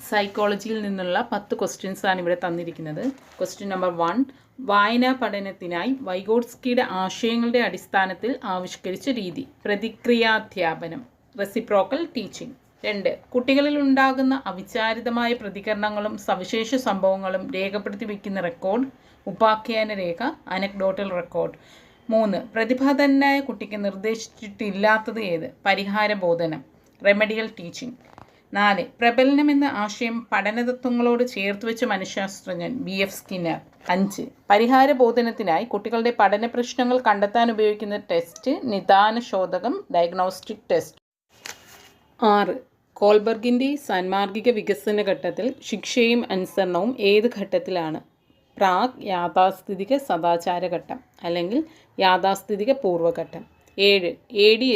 സൈക്കോളജിയിൽ നിന്നുള്ള 10 ക്വസ്റ്റ്യൻസാണ് ഇവിടെ തന്നിരിക്കുന്നത്. ക്വസ്റ്റ്യൻ നമ്പർ 1, വായനാ പഠനത്തിനായി വൈഗോട്സ്കിയുടെ ആശയങ്ങളുടെ അടിസ്ഥാനത്തിൽ ആവിഷ്കരിച്ച രീതി. പ്രതിക്രിയാധ്യാപനം, റെസിപ്രോക്കൽ ടീച്ചിങ്. 2, കുട്ടികളിൽ ഉണ്ടാകുന്ന അവിചാരിതമായ പ്രതികരണങ്ങളും സവിശേഷ സംഭവങ്ങളും രേഖപ്പെടുത്തി വയ്ക്കുന്ന റെക്കോർഡ്, ഉപാഖ്യാന രേഖ, അനക്ഡോട്ടൽ റെക്കോർഡ്. 3, പ്രതിഭാധനനായ കുട്ടിക്ക് നിർദ്ദേശിച്ചിട്ടില്ലാത്തത് ഏത്? പരിഹാരബോധനം, റെമഡിയൽ ടീച്ചിങ്. 4, പ്രബലനം എന്ന ആശയം പഠനതത്വങ്ങളോട് ചേർത്തുവെച്ച മനഃശാസ്ത്രജ്ഞൻ BF സ്കിന്നർ. 5, പരിഹാരബോധനത്തിനായി കുട്ടികളുടെ പഠന പ്രശ്നങ്ങൾ കണ്ടെത്താൻ ഉപയോഗിക്കുന്ന ടെസ്റ്റ്, നിദാനശോധകം, ഡയഗ്നോസ്റ്റിക് ടെസ്റ്റ്. 6, കോൾബർഗിൻ്റെ സാൻമാർഗിക വികസന ഘട്ടത്തിൽ ശിക്ഷയും അനുസരണവും ഏത് ഘട്ടത്തിലാണ്? പ്രാഗ് യാഥാസ്ഥിതിക സദാചാര ഘട്ടം അല്ലെങ്കിൽ യാഥാസ്ഥിതിക പൂർവ്വഘട്ടം. 7, AD